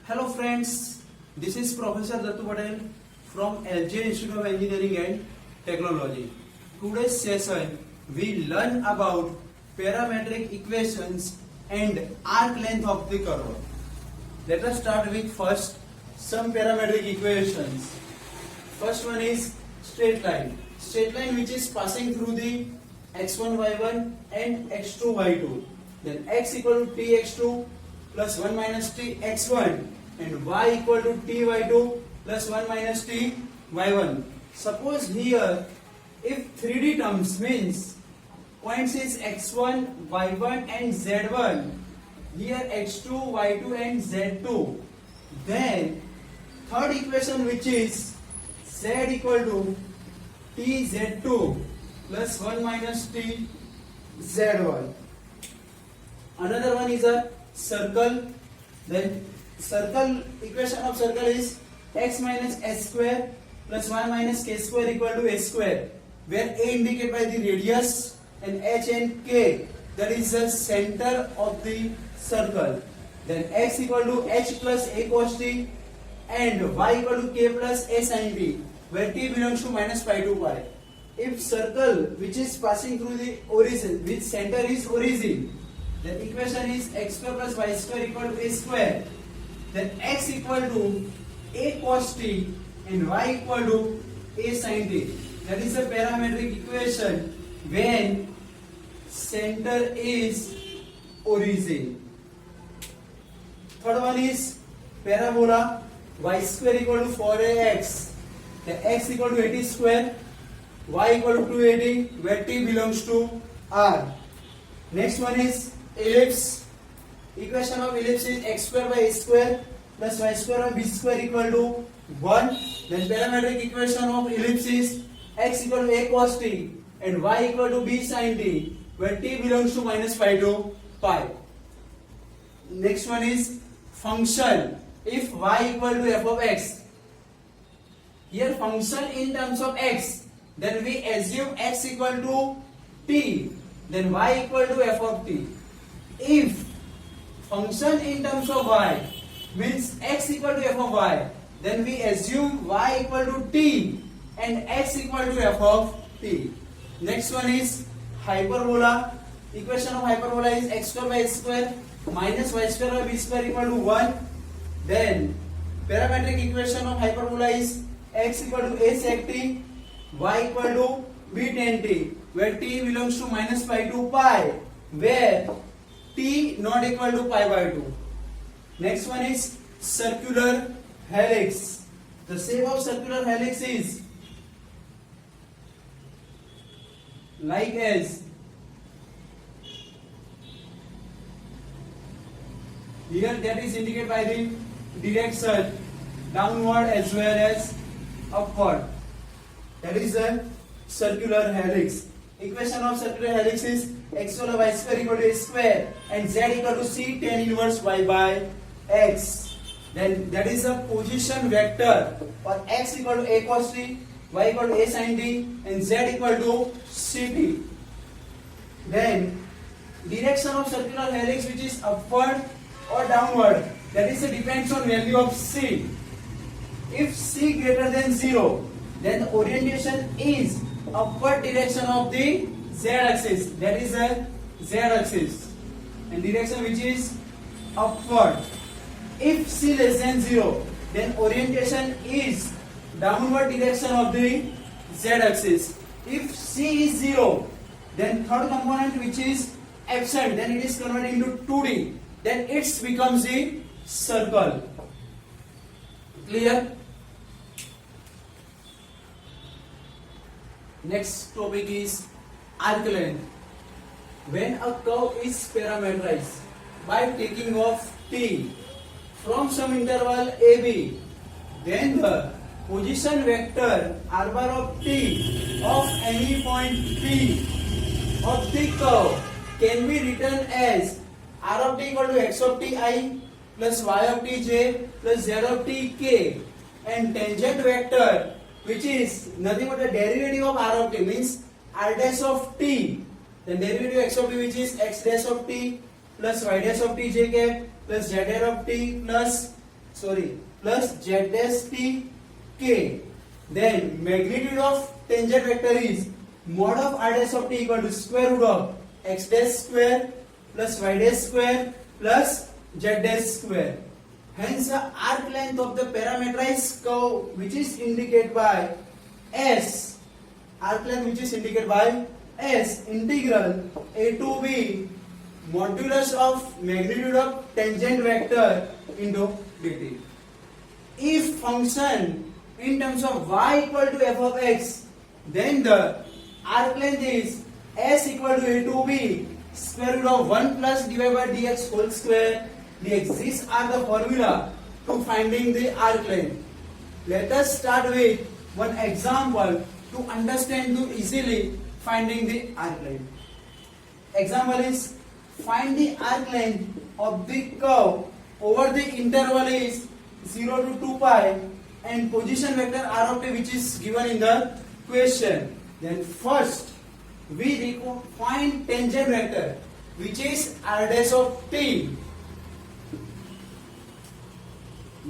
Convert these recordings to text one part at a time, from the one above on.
Hello friends, this is Professor Dattu Patel from LJ Institute of Engineering and Technology. Today's session we learn about parametric equations and arc length of the curve. Let us start with first some parametric equations. First one is straight line. Straight line which is passing through the x1 y1 and x2 y2. Then x equal to tx2 plus 1 minus t x1 and y equal to t y2 plus 1 minus t y1. Suppose here if 3D terms means points is x1, y1 and z1, here x2, y2 and z2, then third equation which is z equal to t z2 plus 1 minus t z1. Another one is a circle. Then circle equation of circle is x minus s square plus 1 minus k square equal to a square, where a indicated by the radius and h and k that is the center of the circle. Then x equal to h plus a cos t and y equal to k plus a sin t, where t belongs to minus pi to pi. If circle which is passing through the origin, which center is origin, then equation is x square plus y square equal to a square. Then x equal to a cos t and y equal to a sin t. That is a parametric equation when center is origin. Third one is parabola. Y square equal to 4ax. Then x equal to 80 square. Y equal to 280, where t belongs to r. Next one is ellipse. Equation of ellipse is x square by a square plus y square by b square equal to 1. Then parametric equation of ellipse is x equal to a cos t and y equal to b sin t, where t belongs to minus pi to pi. Next one is function. If y equal to f of x, here function in terms of x, then we assume x equal to t, then y equal to f of t. If function in terms of y means x equal to f of y, then we assume y equal to t and x equal to f of t. Next one is hyperbola. Equation of hyperbola is x square by a square minus y square by b square equal to 1. Then parametric equation of hyperbola is x equal to a sec t, y equal to b tan t, where t belongs to minus pi to pi, where t not equal to pi by 2. Next one is circular helix. The shape of circular helix is like as here, that is indicated by the direction downward as well as upward. That is a circular helix. Equation of circular helix is x equal to y square equal to a square and z equal to c tan inverse y by x. Then that is a position vector for x equal to a cos t, y equal to a sin t and z equal to ct. Then direction of circular helix which is upward or downward, that is depends on value of c. If c greater than 0, then the orientation is upward direction of the z axis, that is a z axis, and direction which is upward. If c less than 0, then orientation is downward direction of the z axis. If c is 0, then third component which is absent, then it is converted into 2D, then it becomes the circle. Clear? Next topic is arc length. When a curve is parameterized by taking off t from some interval AB, then the position vector r bar of t of any point P of the curve can be written as r of t equal to x of t I plus y of t j plus z of t k, and tangent vector which is nothing but the derivative of r of t means r dash of t, then derivative of x of t which is x dash of t plus y dash of t j cap plus z dash of t plus plus z dash t k. Then magnitude of tangent vector is mod of r dash of t equal to square root of x dash square plus y dash square plus z dash square. Hence the arc length of the parameterized curve which is indicated by s, arc length which is indicated by s, integral a to b modulus of magnitude of tangent vector into dt. If function in terms of y equal to f of x, then the arc length is s equal to a to b square root of 1 plus dy by dx whole square dx. These are the formula to finding the arc length. Let us start with one example to understand to easily finding the arc length. Example is, find the arc length of the curve over the interval is 0 to 2 pi and position vector r of t which is given in the question. Then first we find tangent vector which is r dash of t.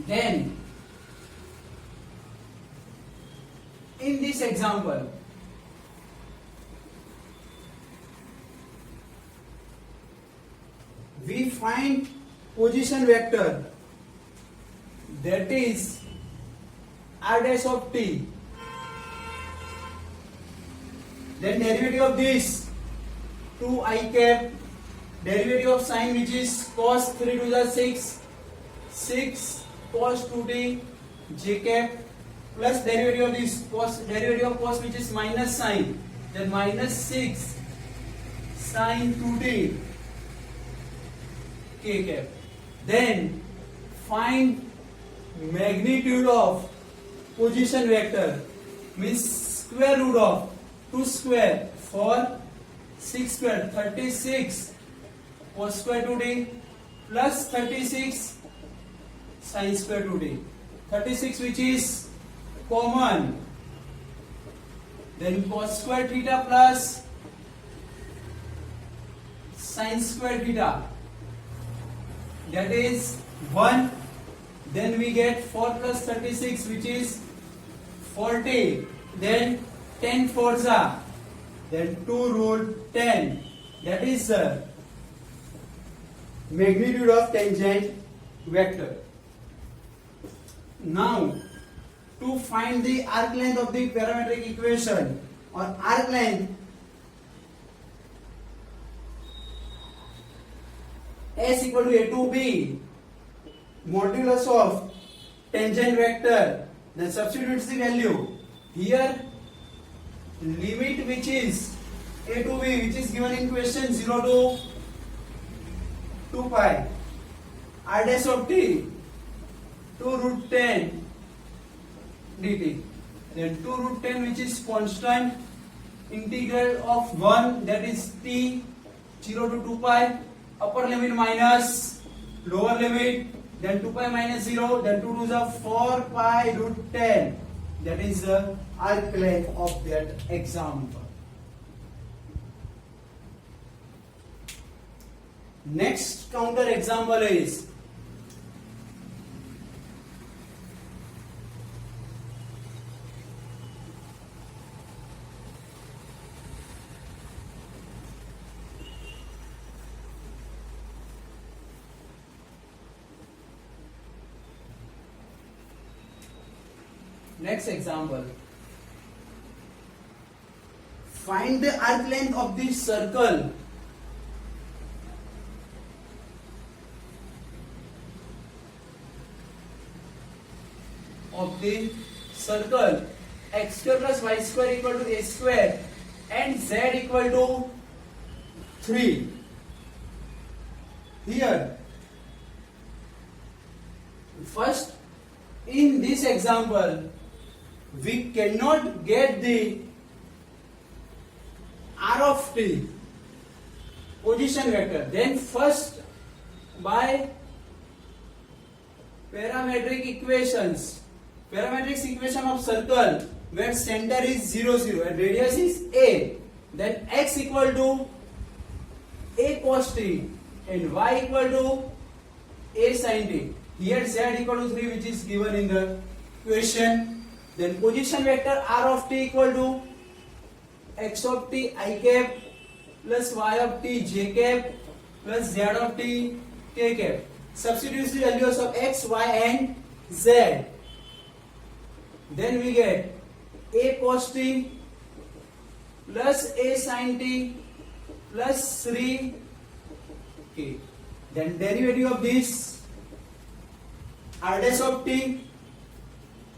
Then in this example we find position vector that is r dash of t. Then derivative of this 2 cap, derivative of sine which is cos 3 to the 6, 6 cos 2t j cap, plus derivative of this cos, derivative of cos which is minus sine, then minus 6 sine 2t k cap. Then find magnitude of position vector means square root of 2 square for 6 square 36 cos square 2t plus 36 sin square 2t, 36 which is common, then cos square theta plus sin square theta, that is 1. Then we get 4 plus 36 which is 40, then 10 4za, then 2 root 10, that is the magnitude of tangent vector. Now to find the arc length of the parametric equation or arc length, s equal to a to b modulus of tangent vector, then substitutes the value here, limit which is a to b which is given in question 0 to 2 pi r dash of t 2 root 10 dt, then 2 root 10 which is constant, integral of 1 that is t 0 to 2 pi, upper limit minus lower limit, then 2 pi minus 0, then 2 to the 4 pi root 10, that is the arc length of that example. Next counter example is find the arc length of the circle x square plus y square equal to a square and z equal to 3. Here first in this example we cannot get the r of t position vector, then first by parametric equation of circle where center is 0 0 and radius is a, then x equal to a cos t and y equal to a sin t. Here z equal to 3, which is given in the question. Then position vector r of t equal to x of t I cap plus y of t j cap plus z of t k cap. Substitute the values of x, y and z. Then we get a cos t plus a sin t plus 3k. Then derivative of this r dash of t,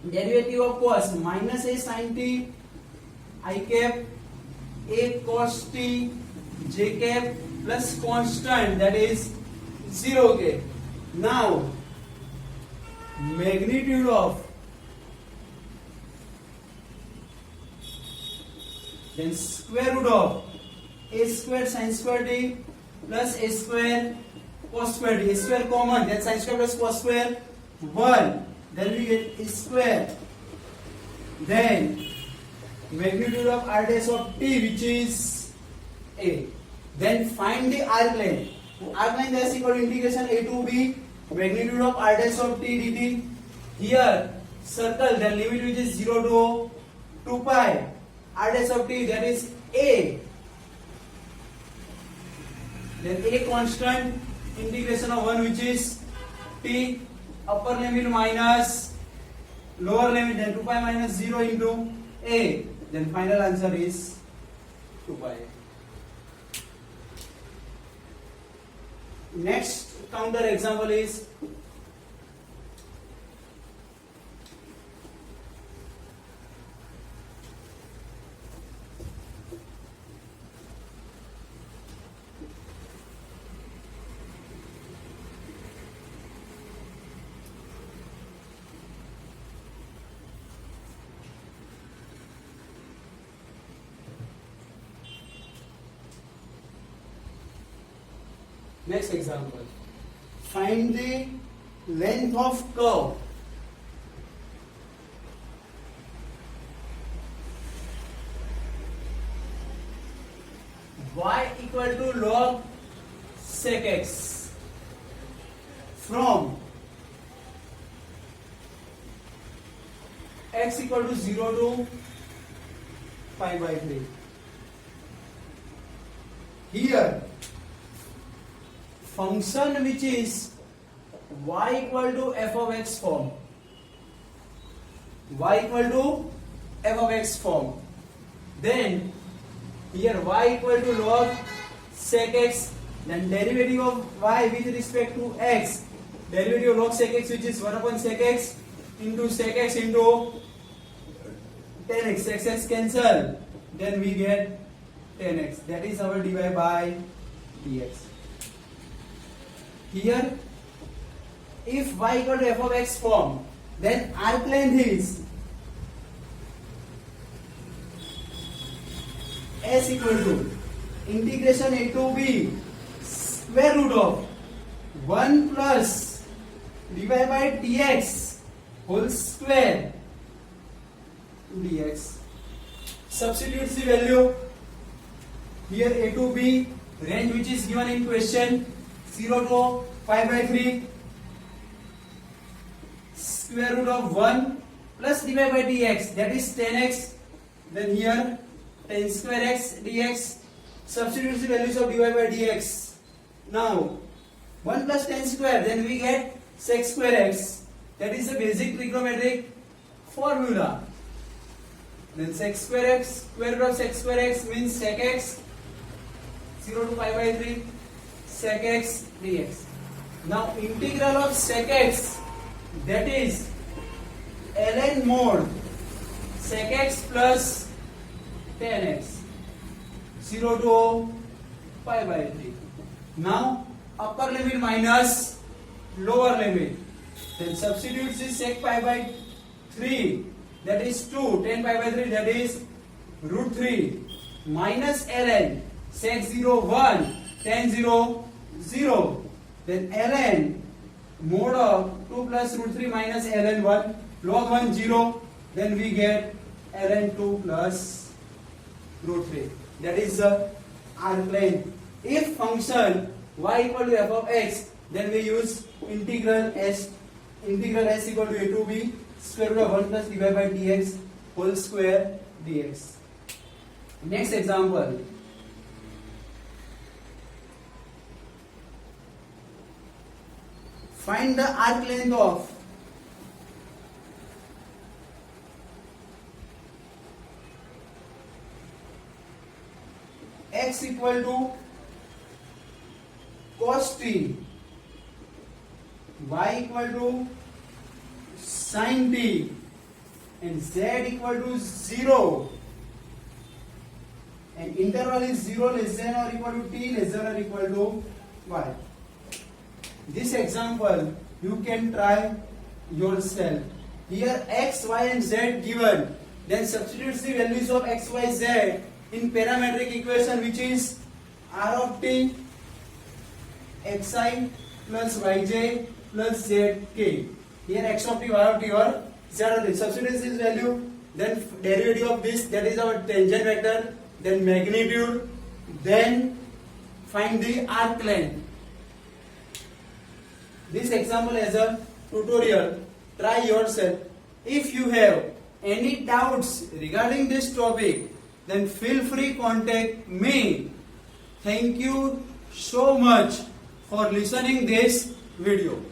derivative of cos minus a sin t I cap a cos t j cap plus constant, that is 0k. Now magnitude of, then square root of a square sin square t plus a square cos square t. A square common, then sin square plus cos square 1. Then we get a square. Then magnitude of r dash of t, which is a. Then find the arc length. Arc length is equal to integration a to b magnitude of r dash of t dt. Here circle the limit which is 0 to 2 pi r dash of t, that is a. Then a constant, integration of 1 which is t, upper limit minus lower limit, then 2 pi minus 0 into a. Then final answer is 2 pi. Next counter example is next example. Find the length of curve y equal to log sec x from x equal to 0 to pi by 3. Here function which is y equal to f of x form, y equal to f of x form. Then here y equal to log sec x, then derivative of y with respect to x, derivative of log sec x, which is 1 upon sec x into sec x into tan x, sec x cancel, then we get tan x, that is our dy by dx. Here if y equal to f of x form, then arc length is s equal to integration a to b square root of 1 plus dy by dx whole square dx. Substitute the value here a to b, range which is given in question 0 to pi by 3, square root of 1 plus dy by dx, that is tan x. Then here tan square x dx. Substitute the values of dy by dx. Now 1 plus tan square, then we get sec square x, that is the basic trigonometric formula. Then sec square x, square root of sec square x means sec x 0 to pi by 3 sec x dx. Now integral of sec x, that is ln mod sec x plus tan x 0 to pi by 3. Now upper limit minus lower limit, then substitute this sec pi by 3, that is 2, tan pi by 3, that is root 3 minus ln sec 0 1 tan 0 0, then ln mod of 2 plus root 3 minus ln 1 log 1 0, then we get ln 2 plus root 3, that is the arc length. If function y equal to f of x, then we use integral s integral s equal to a to b square root of 1 plus dy by dx whole square dx. Next example. Find the arc length of x equal to cos t, y equal to sin t, and z equal to 0, and interval is 0 less than or equal to t less than or equal to y. This example you can try yourself. Here x, y and z given, then substitute the values of x, y, z in parametric equation, which is r of t xi plus yj plus zk. Here x of t, y of t or z of t. Substitute this value, then derivative of this, that is our tangent vector, then magnitude, then find the arc length. This example as a tutorial. Try yourself. If you have any doubts regarding this topic, then feel free contact me. Thank you so much for listening this video.